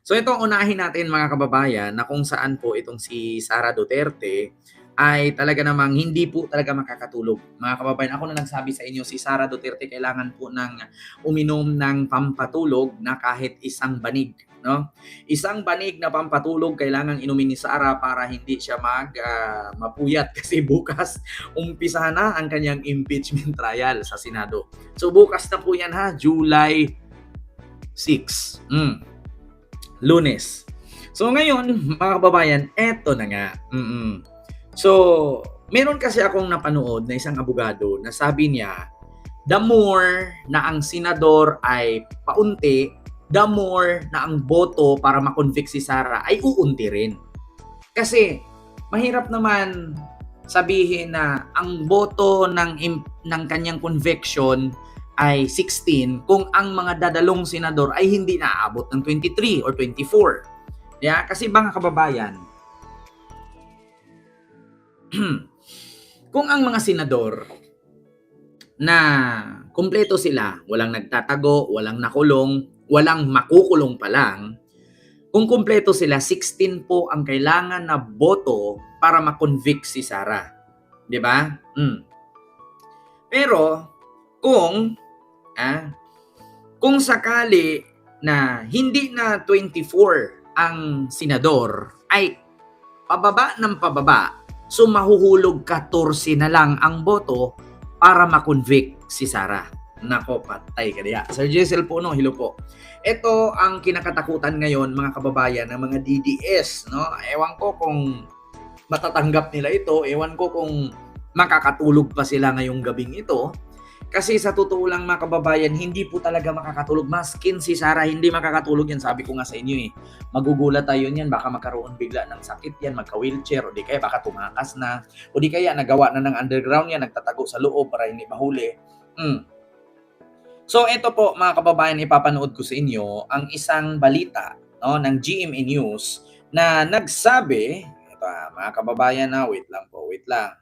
So ito unahin natin mga kababayan na kung saan po itong si Sara Duterte ay talaga namang hindi po talaga makakatulog. Mga kababayan, ako na nagsabi sa inyo, si Sara Duterte kailangan po ng uminom ng pampatulog na kahit isang banig. No? Isang banig na pampatulog kailangan inumin ni Sara para hindi siya mapuyat kasi bukas umpisa na ang kanyang impeachment trial sa Senado. So bukas na po yan ha, July 6. Lunes. So ngayon, mga kababayan, eto na nga. So, meron kasi akong napanood na isang abogado na sabi niya, the more na ang senador ay paunti, the more na ang boto para makonvict si Sara ay uunti rin. Kasi, mahirap naman sabihin na ang boto ng kanyang conviction ay 16 kung ang mga dadalong senador ay hindi naaabot ng 23 or 24. Yeah? Kasi mga kababayan, kung ang mga senador na kumpleto sila, walang nagtatago, walang nakulong, walang makukulong pa lang, kung kumpleto sila, 16 po ang kailangan na boto para makonvict si Sara. Di ba? Pero, kung sakali na hindi na 24 ang senador, ay pababa ng pababa, so mahuhulog 14 na lang ang boto para makonvict si Sara. Nako, patay ka diya. Sir Jessel po, no? Hello po. Ito ang kinakatakutan ngayon, mga kababayan, ng mga DDS. No? Ewan ko kung matatanggap nila ito. Ewan ko kung makakatulog pa sila ngayong gabing ito. Kasi sa totoo lang mga kababayan, hindi po talaga makakatulog. Maskin si Sara, hindi makakatulog yan. Sabi ko nga sa inyo magugulat tayo niyan. Baka magkaroon bigla ng sakit yan, magka-wheelchair, o di kaya baka tumakas na, o di kaya nagawa na ng underground yan, nagtatago sa loob para hindi mahuli. So ito po mga kababayan, ipapanood ko sa inyo ang isang balita ng GMA News na nagsabi, ito mga kababayan wait lang.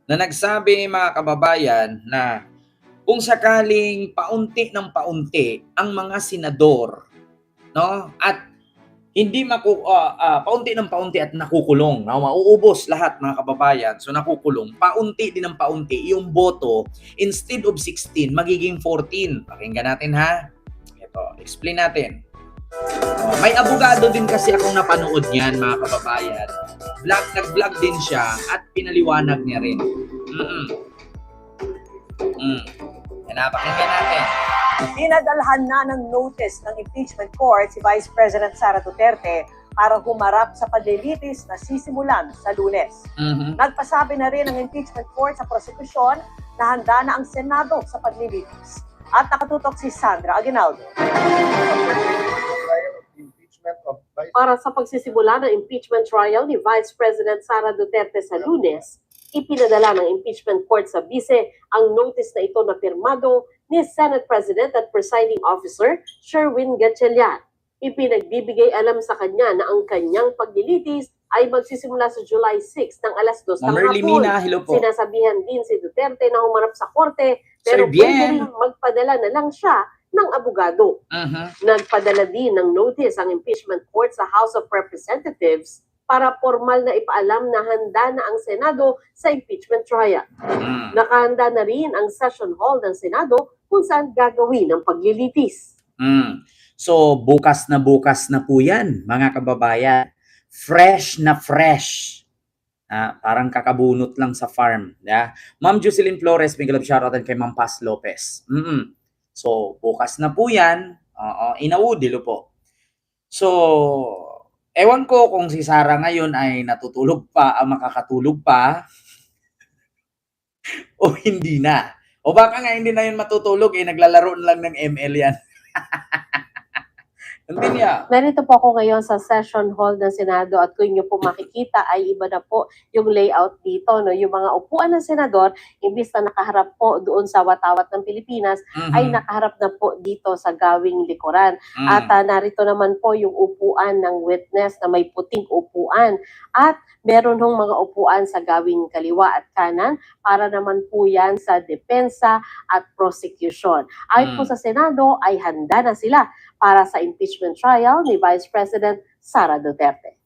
Na nagsabi mga kababayan na kung sakaling paunti ng paunti ang mga senador, no, at hindi paunti ng paunti at nakukulong, no, mauubos lahat mga kababayan, so nakukulong, paunti din ng paunti yung boto, instead of 16 magiging 14. Pakinggan natin ha. Ito, explain natin. May abogado din kasi akong napanood niyan mga kababayan. Nag-vlog din siya at pinaliwanag niya rin. Pakinggan natin. Dinadalhan na ng notice ng impeachment court si Vice President Sara Duterte para humarap sa paglilitis na sisimulan sa Lunes. Nagpasabi na rin ang impeachment court sa prosekusyon na handa na ang Senado sa paglilitis. At nakatutok si Sandra Aguinaldo. Para sa pagsisimula ng impeachment trial ni Vice President Sara Duterte sa Lunes, ipinadala ng impeachment court sa bise ang notice na ito na pirmado ni Senate President at Presiding Officer Sherwin Gatchalian. Ipinagbibigay alam sa kanya na ang kanyang paglilitis ay magsisimula sa July 6 ng alas 2 ng hapon. Sinasabihan din si Duterte na humarap sa korte pero pwede rin magpadala na lang siya ng abogado. Nagpadala din ng notice ang impeachment court sa House of Representatives para formal na ipaalam na handa na ang Senado sa impeachment trial. Nakahanda na rin ang session hall ng Senado kung saan gagawin ang paglilitis. So bukas na po yan mga kababayan. Fresh na fresh. Parang kakabunot lang sa farm. Yeah? Ma'am Jocelyn Flores, may galap shoutout kay Ma'am Paz Lopez. So, bukas na po yan. Inaudilo po. So, ewan ko kung si Sara ngayon ay natutulog pa, makakatulog pa, o hindi na. O baka nga hindi na yun matutulog, naglalaro na lang ng ML yan. Narito po ako ngayon sa session hall ng Senado at kung inyo po makikita ay iba na po yung layout dito. No? Yung mga upuan ng senador, imbis na nakaharap po doon sa watawat ng Pilipinas, ay nakaharap na po dito sa gawing likuran. At narito naman po yung upuan ng witness na may puting upuan. At meron hong mga upuan sa gawing kaliwa at kanan para naman po yan sa depensa at prosecution. Ayon po sa Senado ay handa na sila para sa impeachment trial ni Vice President Sara Duterte.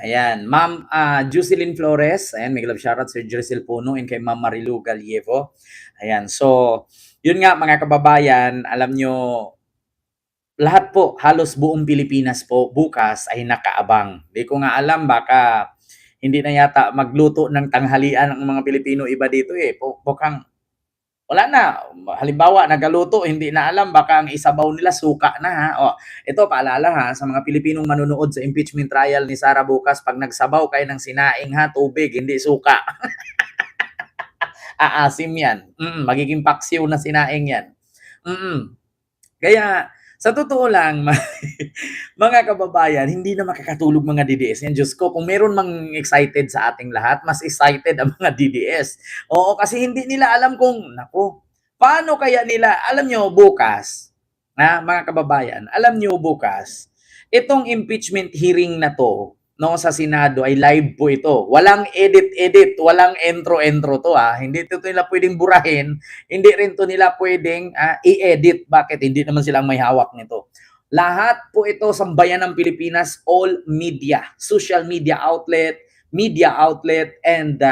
Ayan, Ma'am Jocelyn Flores, ayan, may love shoutout Sir Jercel Puno and kay Ma'am Marilu Galievo. Ayan, so, yun nga mga kababayan, alam nyo, lahat po, halos buong Pilipinas po, bukas ay nakaabang. Di ko nga alam, baka hindi na yata magluto ng tanghalian ang mga Pilipino iba dito eh. Bukang, wala na. Halimbawa, nagaluto, hindi na alam, baka ang isabaw nila suka na ha. O, ito, paalala ha, sa mga Pilipinong manunood sa impeachment trial ni Sara bukas, pag nagsabaw kayo ng sinaing ha, tubig, hindi suka. Aasim yan. Magiging paksiw na sinaing yan. Kaya, sa totoo lang, mga kababayan, hindi na makakatulog mga DDS. Yan, Diyos ko, kung meron mang excited sa ating lahat, mas excited ang mga DDS. Oo, kasi hindi nila alam kung, naku, paano kaya nila, alam nyo, bukas, mga kababayan, alam nyo bukas, itong impeachment hearing na to, no, sa Senado ay live po ito. Walang edit-edit, walang entro-entro to Hindi ito nila pwedeng burahin, hindi rin to nila pwedeng i-edit. Bakit? Hindi naman silang may hawak nito. Lahat po ito sambayan ng Pilipinas, all media, social media outlet, and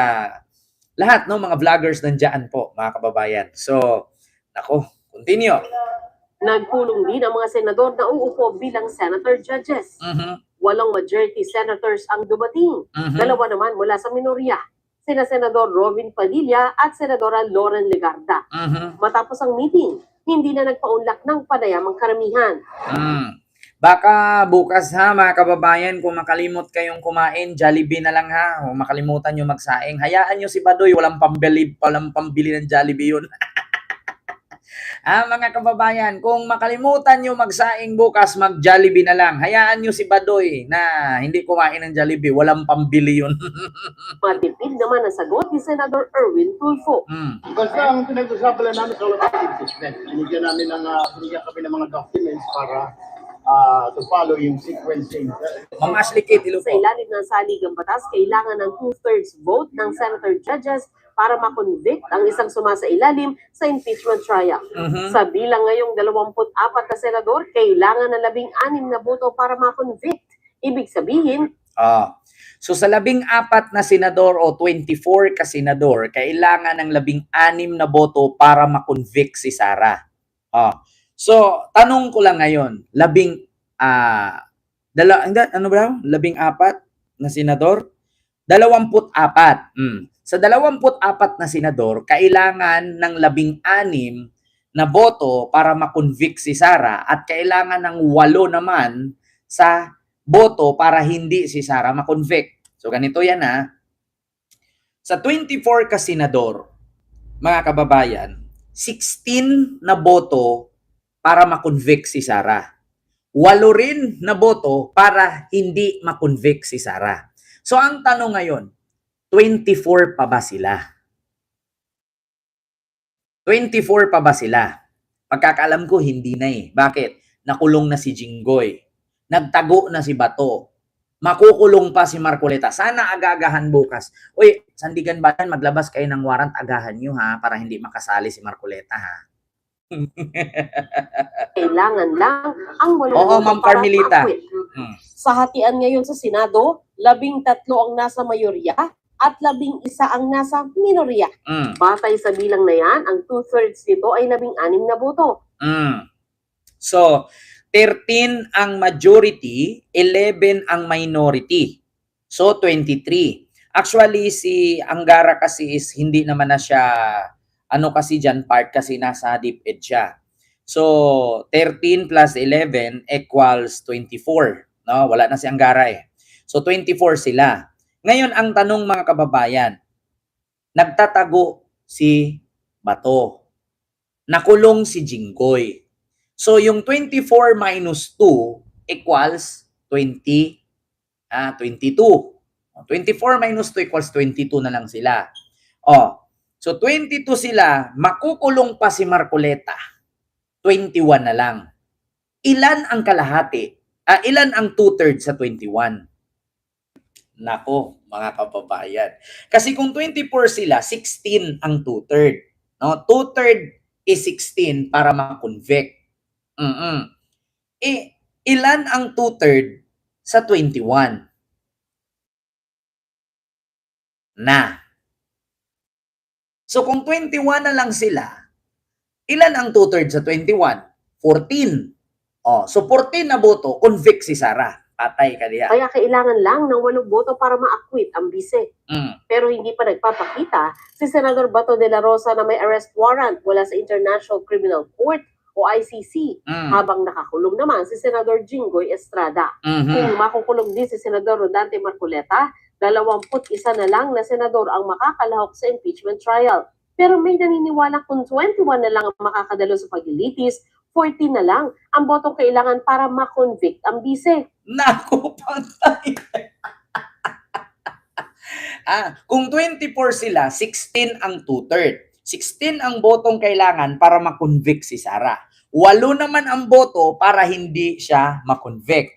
lahat, no, mga vloggers nandiyan po, mga kababayan. So, nako, continue. Nagpulong din ang mga senador na uupo bilang senator judges. 8 majority senators ang dumating. 2 naman mula sa minorya. Sina Senador Robin Padilla at Senadora Lauren Legarda. Matapos ang meeting, hindi na nagpaunlak ng panayamang karamihan. Baka bukas ha, mga kababayan, kung makalimot kayong kumain, Jollibee na lang ha. O makalimutan nyo magsaing. Hayaan nyo si Badoy, walang pambili ng Jollibee yun. Mga kababayan, kung makalimutan nyo magsaing bukas, mag-Jollibee na lang. Hayaan nyo si Badoy na hindi kumain ng Jollibee. Walang pambili yun. Matipid naman ang sagot ni Senador Erwin Tulfo. Basta ang pinag-usapan lang namin sa ulat ng impeachment. Binigyan kami ng mga documents para to follow yung sequencing. Ma'am Ashley Kate, ilo po. Sa ilalim ng saligang batas, kailangan ng 2/3 vote ng senator judges para makonvict ang isang sumasailalim sa impeachment trial. Sa bilang ngayong 24 na senador, kailangan ng 16 na boto para makonvict. Ibig sabihin, so sa 14 na senador o 24 ka senador, kailangan ng 16 na boto para makonvict si Sara. So, tanong ko lang ngayon, 14 na senador? 24. Sa 24 na senador, kailangan ng 16 na boto para makonvict si Sara at kailangan ng 8 naman sa boto para hindi si Sara makonvict. So, ganito yan Sa 24 ka senador, mga kababayan, 16 na boto para makonvict si Sara. 8 rin na boto para hindi makonvict si Sara. So ang tanong ngayon, 24 pa ba sila? 24 pa ba sila? Pagkakaalam ko, hindi na Bakit? Nakulong na si Jinggoy. Nagtago na si Bato. Makukulong pa si Marcoleta. Sana agagahan bukas. Uy, Sandigan ba yan? Maglabas kayo ng warrant, agahan nyo para hindi makasali si Marcoleta kailangan lang ang Oo, Ma'am Carmelita. Sa hatian ngayon sa Senado, 13 ang nasa mayorya at 11 ang nasa minorya. Batay sa bilang na yan, ang 2/3 nito ay 16 na boto. So, 13 ang majority, 11 ang minority. So, 23. Actually, si Angara kasi is hindi naman na siya kasi dyan part kasi nasa DepEd siya. So, 13 plus 11 equals 24. No? Wala na si Angara So, 24 sila. Ngayon, ang tanong mga kababayan, nagtatago si Bato. Nakulong si Jinggoy. So, yung 24 minus 2 equals 22. 24 minus 2 equals 22 na lang sila. So 22 sila, makukulong pa si Marcoleta. 21 na lang. Ilan ang kalahati? Ilan ang 2/3 sa 21? Nako, mga kababayan. Kasi kung 24 sila, 16 ang 2/3. No? 2/3 is 16 para ma-convict. Ilan ang 2/3 sa 21? Na. So kung 21 na lang sila, ilan ang 2/3 sa 21? 14. So 14 na boto, convict si Sara. Patay ka diya. Kaya kailangan lang ng 8 boto para ma-acquit ang bise. Pero hindi pa nagpapakita si Senador Bato de la Rosa na may arrest warrant mula sa International Criminal Court o ICC, habang nakakulong naman si Senador Jinggoy Estrada. Kung makukulong din si Senador Rodante Marcoleta, 21 na lang na senador ang makakalahok sa impeachment trial. Pero may naniniwala kung 21 na lang ang makakadalo sa paglilitis, 14 na lang ang botong kailangan para ma-convict ang bise. Naku, patay. Kung 24 sila, 16 ang 2/3. 16 ang botong kailangan para ma-convict si Sara. 8 naman ang boto para hindi siya ma-convict.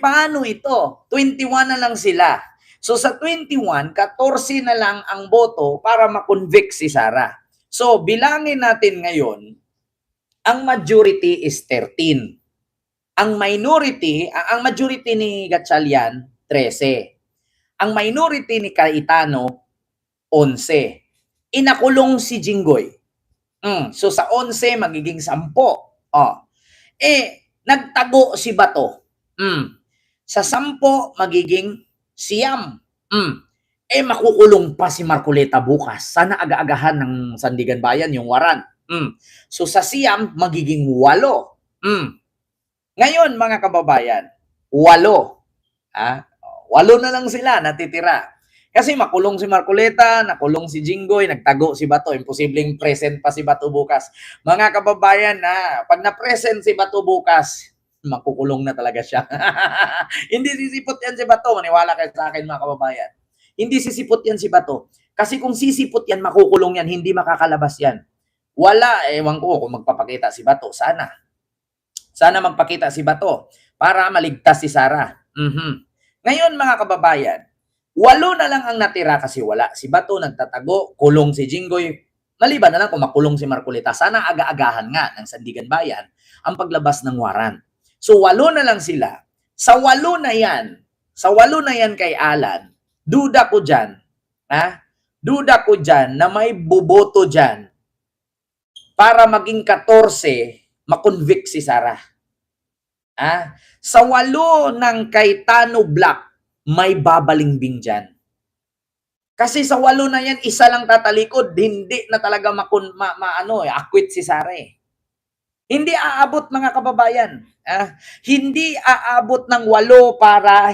Paano ito? 21 na lang sila. So sa 21, 14 na lang ang boto para ma-convict si Sara. So bilangin natin ngayon, ang majority is 13. Ang majority ni Gatchalian, 13. Ang minority ni Cayetano, 11. Inakulong si Jinggoy. So sa 11, magiging 10. Nagtago si Bato. Sa 10, magiging 9. Makukulong pa si Marcoleta bukas. Sana aga-agahan ng Sandigan Bayan yung waran. So sa 9, magiging 8. Ngayon, mga kababayan, 8. 8 na lang sila natitira. Kasi makulong si Marcoleta, nakulong si Jinggoy, nagtago si Bato. Imposibleng present pa si Bato bukas. Mga kababayan, pag na-present si Bato bukas, makukulong na talaga siya. Hindi sisipot yan si Bato. Maniwala kayo sa akin, mga kababayan. Hindi sisipot yan si Bato. Kasi kung sisipot yan, makukulong yan. Hindi makakalabas yan. Wala, ewan ko kung magpapakita si Bato. Sana magpakita si Bato para maligtas si Sara. Ngayon, mga kababayan, 8 na lang ang natira kasi wala. Si Bato nagtatago, kulong si Jinggoy. Maliban na lang kung makulong si Marcoleta. Sana aga-agahan nga ng Sandigan Bayan ang paglabas ng waran. So 8 na lang sila. Sa 8 na yan kay Alan, duda ko dyan na may buboto dyan para maging 14, makonvict si Sara. Sa 8 ng Cayetano Black, may babalimbing dyan. Kasi sa 8 na yan, isa lang tatalikod, hindi na talaga acquit si Sara. Hindi aabot, mga kababayan. Hindi aabot ng 8 para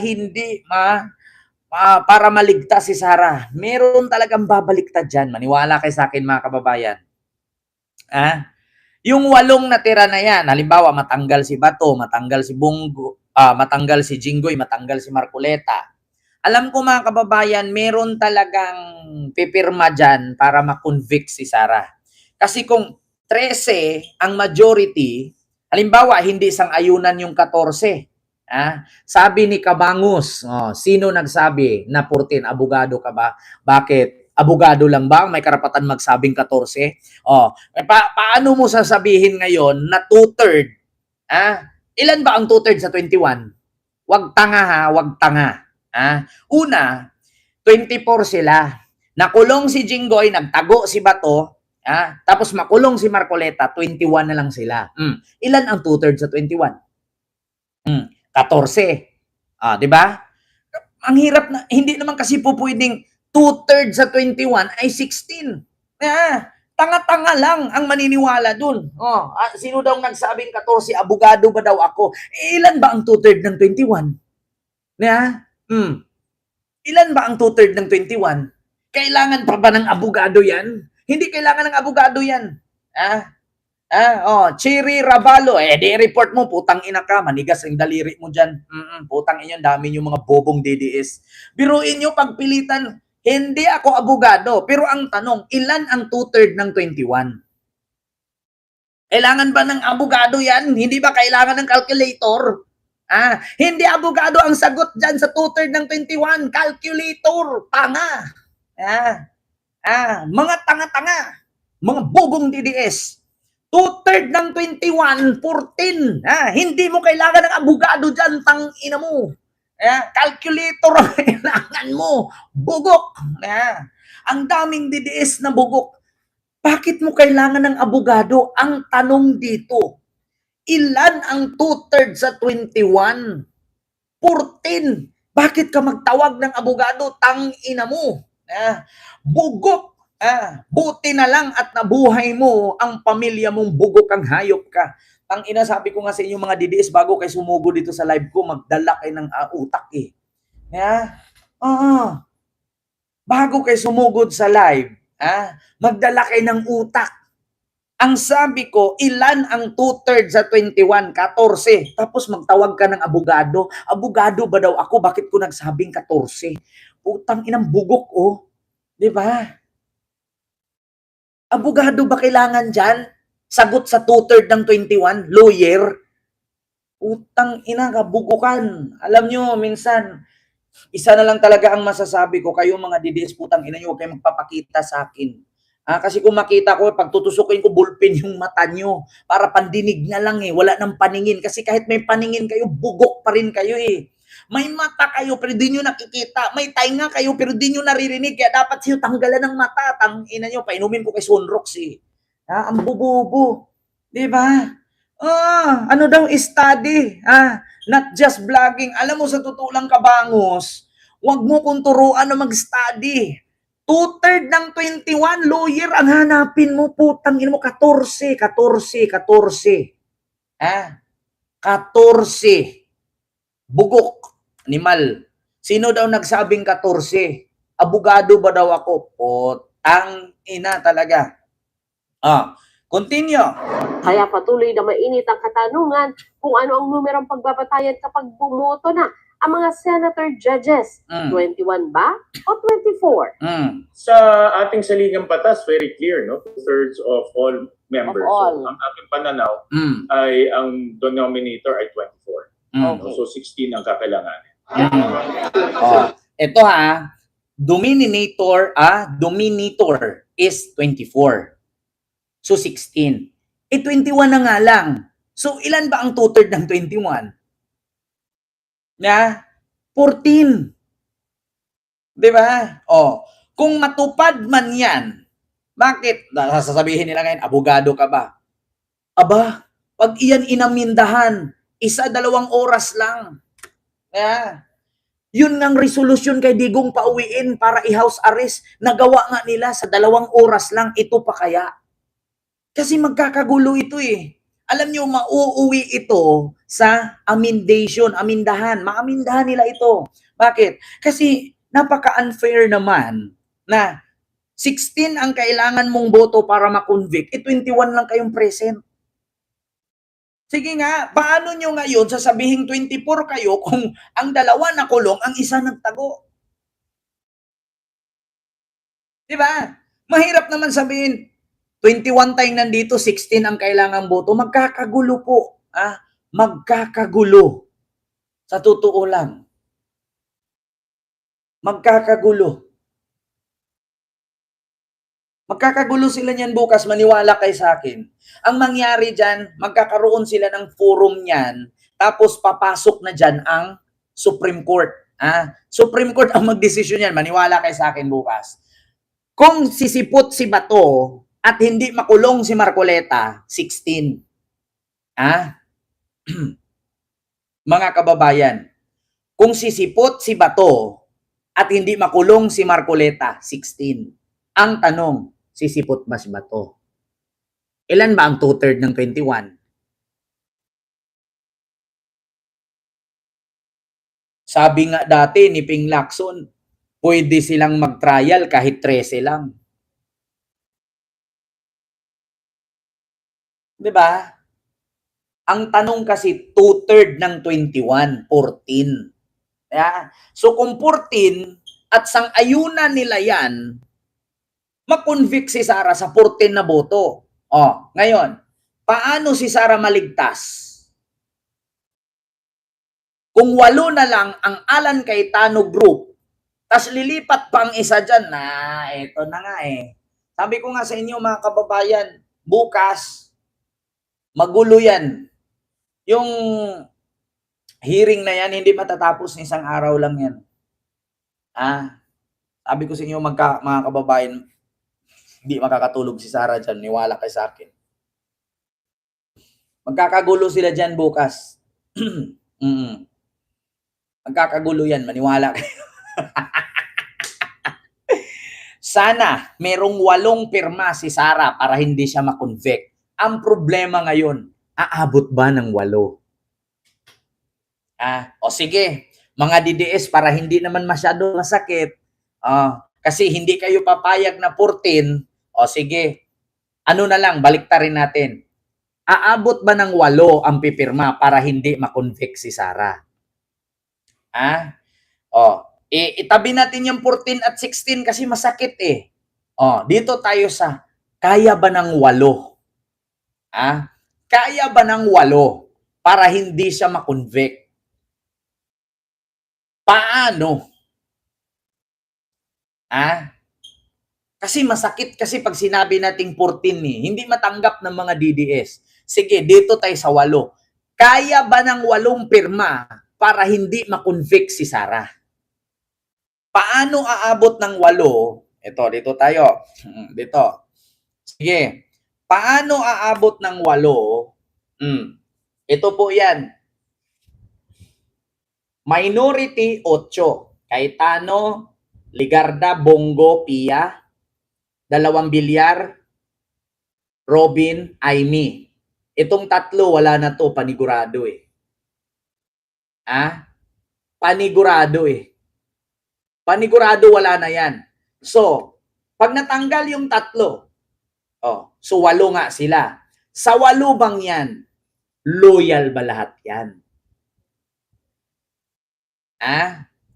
para maligtas si Sara. Meron talagang babaliktad dyan. Maniwala kayo sa akin, mga kababayan. Yung 8 natira na yan, halimbawa matanggal si Bato, matanggal si Bongo, matanggal si Jinggoy, matanggal si Marcoleta. Alam ko, mga kababayan, meron talagang pipirma dyan para ma-convict si Sara. Kasi kung 13 ang majority, halimbawa hindi sang-ayunan yung 14. Sabi ni Cabangus, sino nagsabi na 14? Abogado ka ba? Bakit? Abogado lang ba ang may karapatan magsabing 14? Paano mo sasabihin ngayon na 2/3? Ilan ba ang 2/3 sa 21? Wag tanga wag tanga. Una, 24 sila. Nakulong si Jinggoy, nagtago si Bato, tapos makulong si Marcoleta, 21 na lang sila. Ilan ang 2/3 sa 21? 14. Di ba? Ang hirap na, hindi naman kasi po pwedeng 2/3 sa 21 ay 16. Tanga-tanga lang ang maniniwala dun. Sino daw nagsabing 14? Abogado ba daw ako? Ilan ba ang 2/3 ng 21? Ilan ba ang 2/3 ng 21? Kailangan pa ba ng abogado yan? Hindi kailangan ng abogado yan. Cherry Ravalo, di-report mo, putang ina ka, manigas ang daliri mo dyan. Putang inyo, dami yung mga bobong DDS. Biruin nyo pagpilitan, hindi ako abogado. Pero ang tanong, ilan ang 2/3 ng 21? Kailangan ba ng abogado yan? Hindi ba kailangan ng calculator? Hindi abogado ang sagot dyan sa 2/3 ng 21. Calculator. Tanga. Mga tanga-tanga. Mga bobong DDS. 2/3 ng 21, 14. Hindi mo kailangan ng abogado dyan, tangina mo. Calculator ang kailangan mo. Bugok. Ang daming DDS na bugok. Bakit mo kailangan ng abogado? Ang tanong dito, ilan ang 2/3 sa 21? 14. Bakit ka magtawag ng abogado? Tangina mo. Bugok. Buti na lang at nabuhay mo ang pamilya mong bugok ang hayop ka. Tangina, sabi ko nga sa inyo mga DDS bago kayo sumugo dito sa live ko, magdala kayo ng utak eh. Bago kayo sumugod sa live, magdala kayo ng utak. Ang sabi ko, ilan ang 2/3 sa 21? 14. Tapos magtawag ka ng abogado. Abogado ba daw ako? Bakit ko nagsabing 14? Putang inang bugok, oh. Di ba? Abogado ba kailangan dyan? Sagot sa 2/3 ng 21? Lawyer? Putang ina, kabugukan. Alam nyo, minsan, isa na lang talaga ang masasabi ko. Kayo mga DDS, putang ina nyo, huwag kayo magpapakita sa akin. Kasi kung makita ko, pag tutusukin ko, bullpen yung mata nyo. Para pandinig na lang eh. Wala nang paningin. Kasi kahit may paningin kayo, bugok pa rin kayo eh. May mata kayo, pero di nyo nakikita. May tainga kayo, pero di nyo naririnig. Kaya dapat siyo tanggalan ng mata. Tangina nyo, painumin ko kay Sunrox eh. Ang bububo. Diba? Ano daw study? Not just vlogging. Alam mo, sa totoo lang kabangos, huwag mo kong turuan na mag-study. 2/3 ng 21, lawyer ang hanapin mo, putang ina mo, 14. 14. Bugok. Animal. Sino daw nagsabing 14? Abogado ba daw ako? Putang ina talaga. Continue. Kaya patuloy na mainit ang katanungan kung ano ang numerong pagbabatayan kapag bumoto na ang mga senator judges. 21 ba o 24? Sa ating saligang batas, very clear, no? 2/3 of all members. Of all. So, ang ating pananaw ay ang denominator ay 24. Okay. So 16 ang kakailanganin. Ito dominator is 24. So 16. 21 na nga lang. So ilan ba ang 2/3 ng 21? 14. Diba? Kung matupad man yan, bakit? Sasabihin nila ngayon, abogado ka ba? Aba, pag iyan inamindahan, 1-2 oras lang. Yun ngang resolusyon kay Digong pauwiin para i-house arrest. Nagawa nga nila sa 2 oras lang. Ito pa kaya? Kasi magkakagulo ito eh. Alam nyo, mauuwi ito sa amindahan. Maamindahan nila ito. Bakit? Kasi napaka-unfair naman na 16 ang kailangan mong boto para ma-convict. 21 lang kayong present. Sige nga, paano nyo ngayon sasabihin 24 kayo kung ang 2 nakulong, ang 1 nagtago? Diba? Mahirap naman sabihin, 21 tayong nandito, 16 ang kailangang boto. Magkakagulo po. Magkakagulo. Sa totoo lang. Magkakagulo. Magkakagulo sila niyan bukas, maniwala kayo sa akin. Ang mangyari dyan, magkakaroon sila ng forum niyan, tapos papasok na dyan ang Supreme Court. Supreme Court ang magdesisyon yan, maniwala kayo sa akin bukas. Kung sisipot si Bato at hindi makulong si Marcoleta, 16. Mga kababayan, kung sisipot si Bato at hindi makulong si Marcoleta, 16. Ang tanong, sisipot ba si Bato? Ilan ba ang 2/3 ng 21? Sabi nga dati ni Ping Lacson, pwede silang mag-trial kahit 13 lang. Diba? Ang tanong kasi 2/3 ng 21, 14. So kung 14 at sang-ayunan nila yan, makonvict si Sara sa 14 na boto. Ngayon, paano si Sara maligtas? Kung 8 na lang ang Alan Cayetano group, tas lilipat pa ang isa dyan, eto na nga eh. Sabi ko nga sa inyo mga kababayan, bukas, Magulo yan. Yung hearing na yan, hindi matatapos ng isang araw lang yan. Sabi ko sa inyo, mga kababayan, hindi makakatulog si Sara dyan. Niwala kayo sa akin. Magkakagulo sila dyan bukas. Magkakagulo yan. Maniwala kayo. Sana merong 8 pirma si Sara para hindi siya makonvict. Ang problema ngayon, aabot ba ng 8? O sige, mga DDS para hindi naman masyado masakit, kasi hindi kayo papayag na 14, o sige, ano na lang, baliktarin natin. Aabot ba ng 8 ang pipirma para hindi makonvict si Sara? Itabi natin yung 14 at 16 kasi masakit eh. Dito tayo sa kaya ba ng 8? Kaya ba ng 8 para hindi siya makonvict? Paano? Kasi masakit kasi pag sinabi nating 14 hindi matanggap ng mga DDS. Sige, dito tayo sa 8. Kaya ba ng 8 pirma para hindi makonvict si Sara? Paano aabot ng 8? Ito, dito tayo. Dito. Sige. Paano aabot ng 8? Ito po yan. Minority 8. Cayetano, Ligarda, Bongo, Pia. 2 Bilyar, Robin, Aimee. Itong 3, wala na to, panigurado eh. Panigurado eh. Panigurado, wala na yan. So, pag natanggal yung 3, so 8 nga sila. Sa 8 bang yan, loyal ba lahat yan?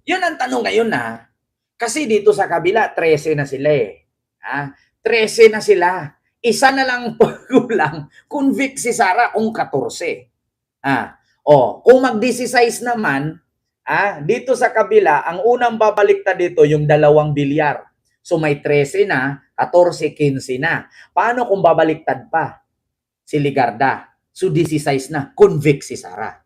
Yun ang tanong ngayon Kasi dito sa kabila, 13 na sila eh. 13 na sila. Isa na lang kulang, convict si Sara kung 14. Kung mag-16 naman, dito sa kabila, ang unang babaliktad dito yung 2 Bilyar. So may 13 na, 14, 15 na. Paano kung babaliktad pa si Ligarda? So 16 na, convict si Sara.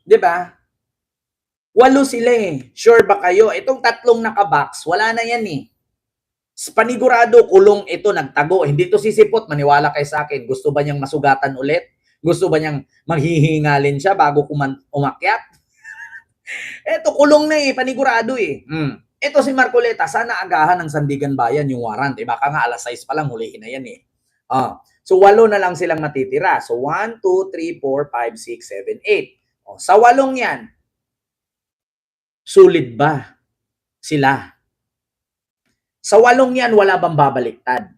Diba? 8 sila eh. Sure ba kayo? Itong 3 nakabox, wala na yan eh. Panigurado, kulong ito, nagtago. Hindi to sisipot, maniwala kayo sa akin. Gusto ba niyang masugatan ulit? Gusto ba niyang maghihingalin siya bago umakyat? Ito, kulong na eh, panigurado eh. Ito si Marcoleta, sana agahan ng Sandigan Bayan yung warrant. Baka nga alas 6 pa lang, hulihin na yan eh. So 8 na lang silang matitira. So 1, 2, 3, 4, 5, 6, 7, 8. Sa 8 yan, sulit ba sila? Sa 8 yan, wala bang babaliktad?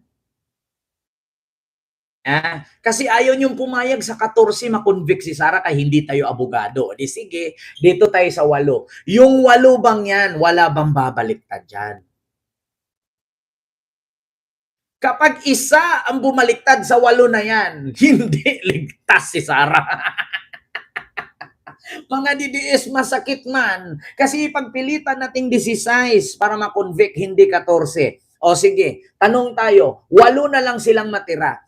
Kasi ayaw niyong pumayag sa 14 makonvict si Sara kaya hindi tayo abogado. Di sige, dito tayo sa 8. Yung 8 bang yan, wala bang babaliktad dyan? Kapag isa ang bumaliktad sa 8 na yan, hindi ligtas si Sara. Mga DDS, masakit man. Kasi pagpilitan nating 16 para makonvict, hindi 14. O sige, tanong tayo, 8 na lang silang matira.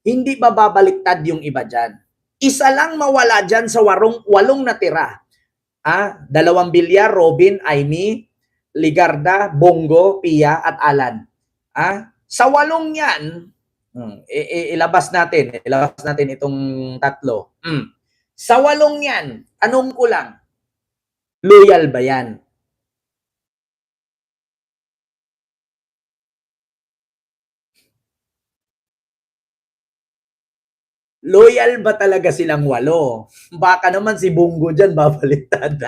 Hindi ba babaliktad yung iba dyan? Isa lang mawala dyan sa 8 natira. 2 Bilyar, Robin, Aimee, Ligarda, Bongo, Pia, at Alan. Sa 8 yan, ilabas natin itong 3. Sa 8 yan, tanong ko lang, loyal ba yan? Loyal ba talaga silang 8? Baka naman si Bongo dyan babaliktad.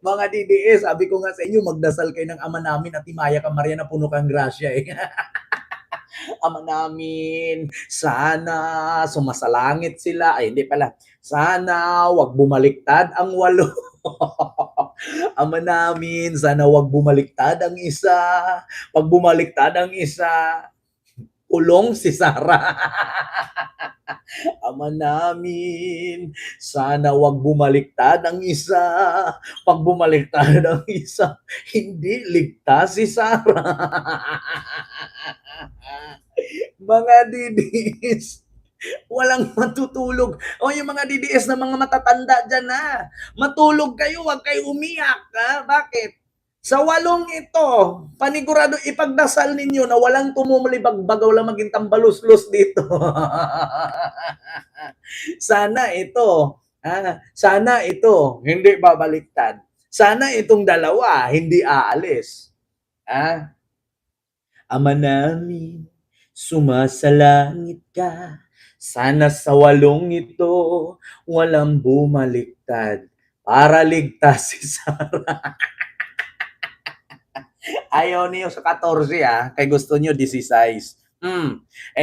Mga DDS, sabi ko nga sa inyo, magdasal kayo ng Ama namin at Timaya ka Maria na puno kang grasya eh. Ama namin, sana sumasalangit sila. Ay, hindi pala. Sana wag bumaliktad ang 8. Ama namin, sana wag bumaliktad ang isa. Pag bumaliktad ang isa, kulong si Sara. Ama namin, sana wag bumaliktad ang isa. Pag bumaliktad ang isa, hindi ligtas si Sara. Mga didis, walang matutulog. O yung mga DDS na mga matatanda dyan ha, matulog kayo, wag kayo umiyak. Ha? Bakit? Sa 8 ito, panigurado ipagdasal ninyo na walang tumumulibagbaw lang maging tambaluslos dito. Sana ito, hindi babaliktad. Sana itong dalawa, hindi aalis. Ama namin, sumasalangit ka. Sana sa 8 ito, walang bumaliktad para ligtas si Sara. Ayaw niyo sa 14 kay gusto niyo 16.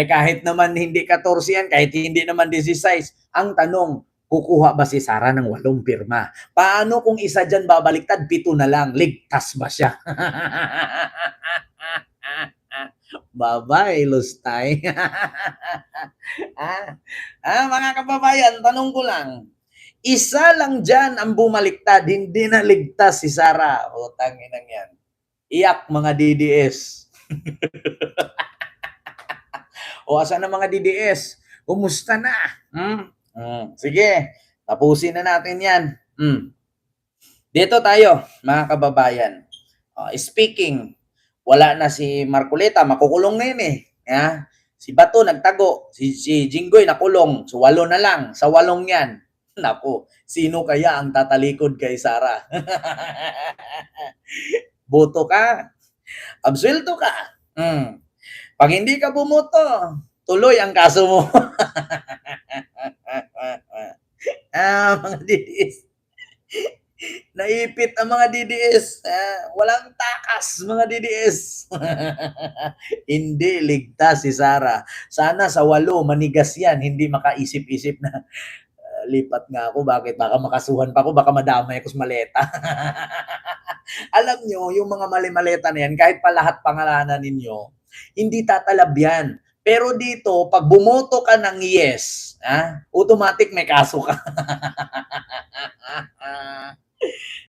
Kahit naman hindi 14 yan, kahit hindi naman 16, ang tanong, kukuha ba si Sara ng 8 pirma? Paano kung isa dyan babaliktad, 7 na lang, ligtas ba siya? Bye-bye, Lustay. Mga kababayan, tanong ko lang, isa lang dyan ang bumaliktad, hindi na ligtas si Sara. O, tanginang yan. Iyak mga DDS. O asan na mga DDS? Kumusta na? Sige, tapusin na natin yan. Dito tayo, mga kababayan. Speaking, wala na si Marcoleta, makukulong na yun Si Bato nagtago, si Jinggoy nakulong, so 8 na lang, sa 8 yan. Naku, sino kaya ang tatalikod kay Sara? Boto ka, absuelto ka. Pag hindi ka bumoto, tuloy ang kaso mo. Mga DDS. Naipit ang mga DDS. Walang takas, mga DDS. Hindi ligtas si Sara. Sana sa 8, manigas yan. Hindi makaisip-isip na lipat nga ako. Bakit? Baka makasuhan pa ako. Baka madamay ako sa maleta. Alam nyo, yung mga mali-maleta na yan, kahit pa lahat pangalanan ninyo, hindi tatalab yan. Pero dito, pag bumoto ka ng yes, automatic may kaso ka.